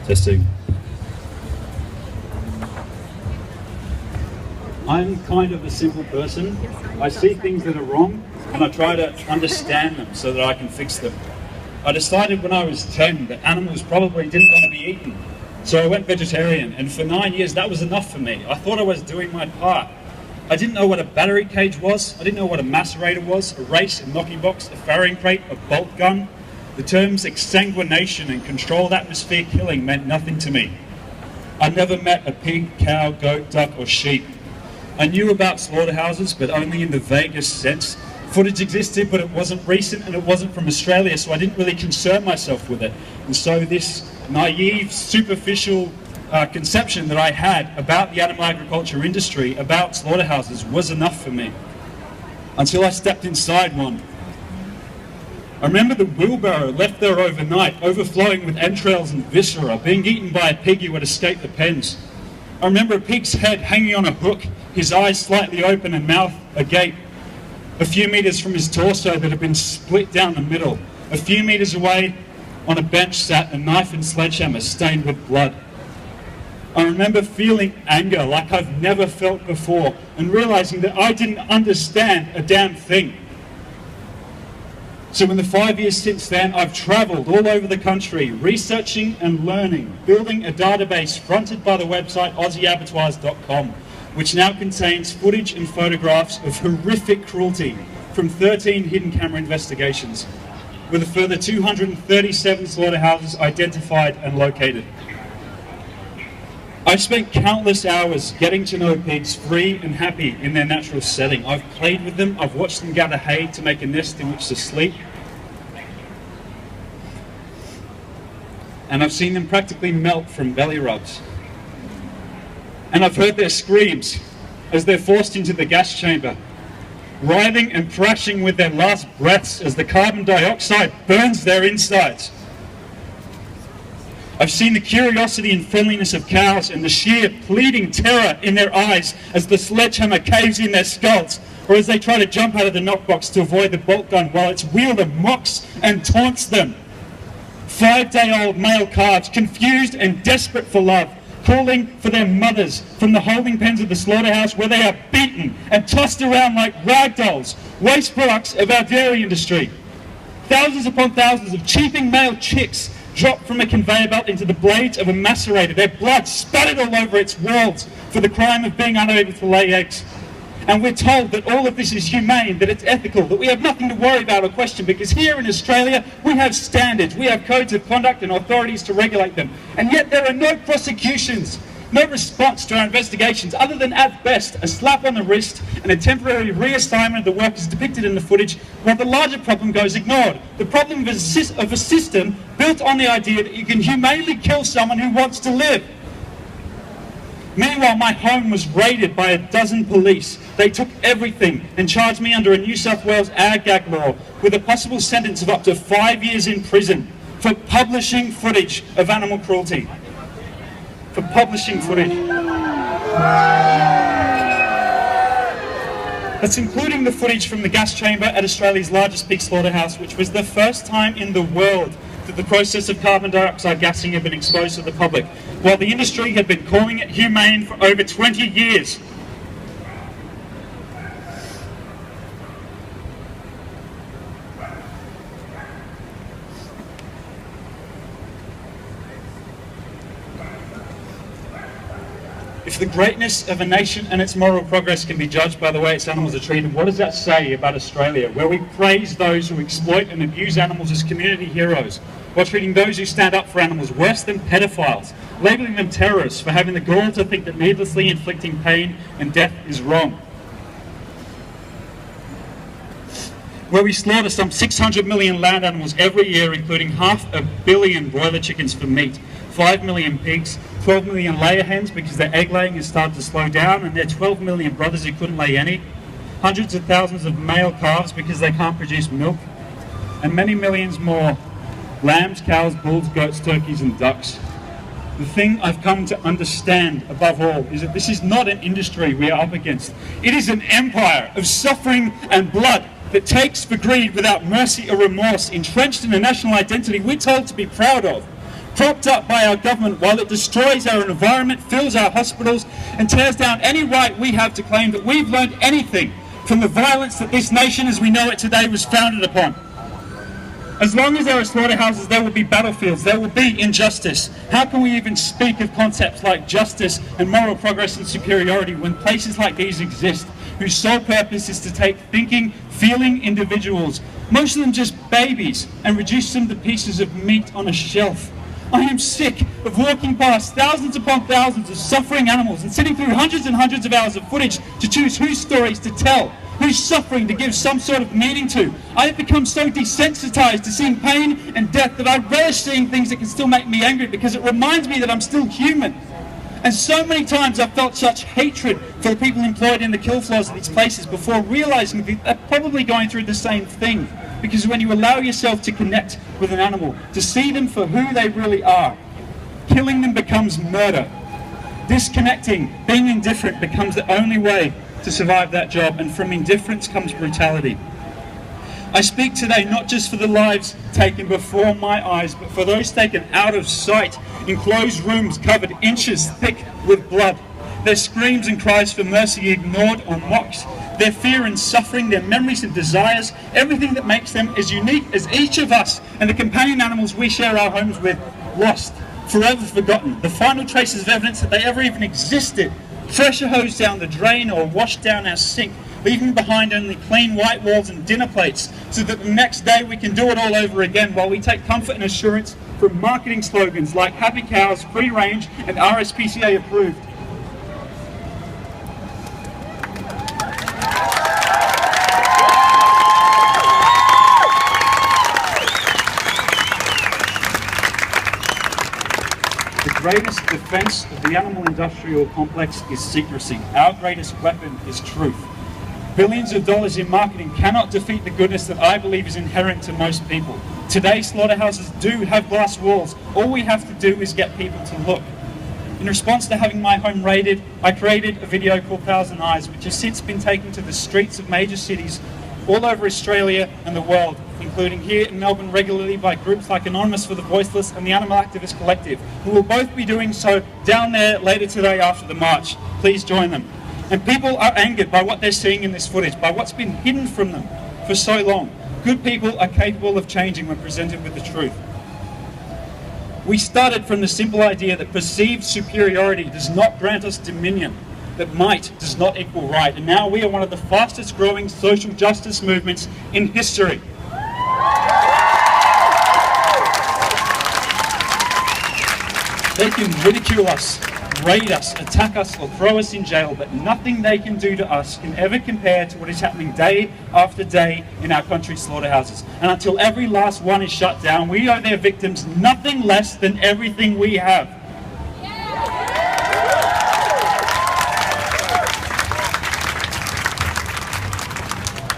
Testing. I'm kind of a simple person. I see things that are wrong and I try to understand them so that I can fix them. I decided when I was 10 that animals probably didn't want to be eaten. So I went vegetarian, and for 9 years that was enough for me. I thought I was doing my part. I didn't know what a battery cage was. I didn't know what a macerator was, a race, a knocking box, a farrowing crate, a bolt gun. The terms exsanguination and controlled atmosphere killing meant nothing to me. I never met a pig, cow, goat, duck or sheep. I knew about slaughterhouses, but only in the vaguest sense. Footage existed, but it wasn't recent and it wasn't from Australia, so I didn't really concern myself with it. And so this naive, superficial conception that I had about the animal agriculture industry, about slaughterhouses, was enough for me. Until I stepped inside one. I remember the wheelbarrow left there overnight, overflowing with entrails and viscera, being eaten by a pig who had escaped the pens. I remember a pig's head hanging on a hook, his eyes slightly open and mouth agape. A few meters from his torso that had been split down the middle. A few meters away on a bench sat a knife and sledgehammer stained with blood. I remember feeling anger like I've never felt before and realizing that I didn't understand a damn thing. So in the 5 years since then, I've traveled all over the country, researching and learning, building a database fronted by the website AussieAbattoirs.com, which now contains footage and photographs of horrific cruelty from 13 hidden camera investigations, with a further 237 slaughterhouses identified and located. I've spent countless hours getting to know pigs free and happy in their natural setting. I've played with them, I've watched them gather hay to make a nest in which to sleep, and I've seen them practically melt from belly rubs. And I've heard their screams as they're forced into the gas chamber, writhing and thrashing with their last breaths as the carbon dioxide burns their insides. I've seen the curiosity and friendliness of cows and the sheer pleading terror in their eyes as the sledgehammer caves in their skulls, or as they try to jump out of the knockbox to avoid the bolt gun while its wielder mocks and taunts them. 5-day-old male calves, confused and desperate for love, calling for their mothers from the holding pens of the slaughterhouse where they are beaten and tossed around like rag dolls, waste products of our dairy industry. Thousands upon thousands of cheeping male chicks dropped from a conveyor belt into the blades of a macerator, their blood spattered all over its walls for the crime of being unable to lay eggs. And we're told that all of this is humane, that it's ethical, that we have nothing to worry about or question, because here in Australia we have standards, we have codes of conduct and authorities to regulate them. And yet there are no prosecutions, no response to our investigations, other than at best a slap on the wrist and a temporary reassignment of the workers depicted in the footage, while the larger problem goes ignored. The problem of a system built on the idea that you can humanely kill someone who wants to live. Meanwhile, my home was raided by a dozen police. They took everything and charged me under a New South Wales ag law with a possible sentence of up to 5 years in prison for publishing footage of animal cruelty. For publishing footage. That's including the footage from the gas chamber at Australia's largest pig slaughterhouse, which was the first time in the world that the process of carbon dioxide gassing had been exposed to the public, while the industry had been calling it humane for over 20 years. If the greatness of a nation and its moral progress can be judged by the way its animals are treated, what does that say about Australia, where we praise those who exploit and abuse animals as community heroes, while treating those who stand up for animals worse than pedophiles, labelling them terrorists for having the gall to think that needlessly inflicting pain and death is wrong? Where we slaughter some 600 million land animals every year, including 500 million broiler chickens for meat, 5 million pigs, 12 million layer hens because their egg laying has started to slow down, and their 12 million brothers who couldn't lay any, hundreds of thousands of male calves because they can't produce milk, and many millions more lambs, cows, bulls, goats, turkeys and ducks. The thing I've come to understand above all is that this is not an industry we are up against. It is an empire of suffering and blood that takes for greed without mercy or remorse, entrenched in a national identity we're told to be proud of. propped up by our government while it destroys our environment, fills our hospitals, and tears down any right we have to claim that we've learned anything from the violence that this nation as we know it today was founded upon. As long as there are slaughterhouses, there will be battlefields, there will be injustice. How can we even speak of concepts like justice and moral progress and superiority when places like these exist, whose sole purpose is to take thinking, feeling individuals, most of them just babies, and reduce them to pieces of meat on a shelf? I am sick of walking past thousands upon thousands of suffering animals and sitting through hundreds and hundreds of hours of footage to choose whose stories to tell, whose suffering to give some sort of meaning to. I have become so desensitized to seeing pain and death that I relish seeing things that can still make me angry because it reminds me that I'm still human. And so many times I've felt such hatred for the people employed in the kill floors of these places before realizing that they're probably going through the same thing. Because when you allow yourself to connect with an animal, to see them for who they really are, killing them becomes murder. Disconnecting, being indifferent becomes the only way to survive that job, and from indifference comes brutality. I speak today not just for the lives taken before my eyes, but for those taken out of sight in closed rooms covered inches thick with blood. Their screams and cries for mercy ignored or mocked. Their fear and suffering, their memories and desires, everything that makes them as unique as each of us and the companion animals we share our homes with, lost, forever forgotten. The final traces of evidence that they ever even existed, pressure hosed down the drain or washed down our sink, leaving behind only clean white walls and dinner plates so that the next day we can do it all over again while we take comfort and assurance from marketing slogans like Happy Cows, Free Range and RSPCA approved. The greatest defense of the animal industrial complex is secrecy. Our greatest weapon is truth. Billions of dollars in marketing cannot defeat the goodness that I believe is inherent to most people. Today, slaughterhouses do have glass walls. All we have to do is get people to look. In response to having my home raided, I created a video called Thousand Eyes, which has since been taken to the streets of major cities all over Australia and the world, including here in Melbourne regularly by groups like Anonymous for the Voiceless and the Animal Activist Collective, who will both be doing so down there later today after the march. Please join them. And people are angered by what they're seeing in this footage, by what's been hidden from them for so long. Good people are capable of changing when presented with the truth. We started from the simple idea that perceived superiority does not grant us dominion, that might does not equal right, and now we are one of the fastest growing social justice movements in history. They can ridicule us, raid us, attack us, or throw us in jail, but nothing they can do to us can ever compare to what is happening day after day in our country's slaughterhouses. And until every last one is shut down, we owe their victims nothing less than everything we have.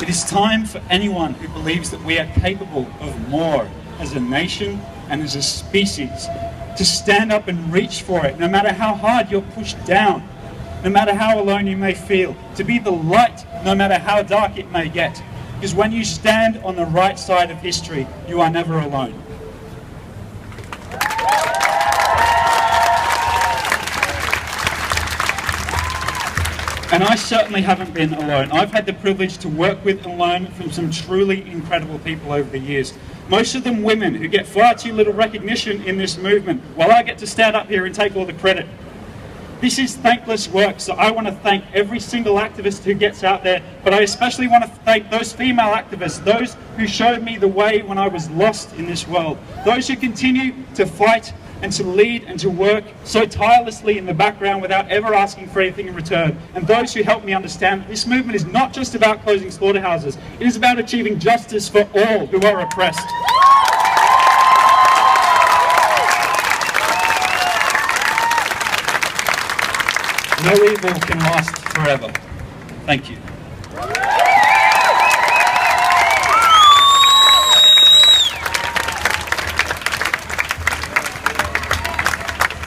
It is time for anyone who believes that we are capable of more as a nation and as a species to stand up and reach for it, no matter how hard you're pushed down, no matter how alone you may feel, to be the light, no matter how dark it may get. Because when you stand on the right side of history, you are never alone. And I certainly haven't been alone. I've had the privilege to work with and learn from some truly incredible people over the years. Most of them women who get far too little recognition in this movement, while I get to stand up here and take all the credit. This is thankless work, so I want to thank every single activist who gets out there, but I especially want to thank those female activists, those who showed me the way when I was lost in this world, those who continue to fight and to lead and to work so tirelessly in the background without ever asking for anything in return, and those who help me understand that this movement is not just about closing slaughterhouses, it is about achieving justice for all who are oppressed. No evil can last forever. Thank you.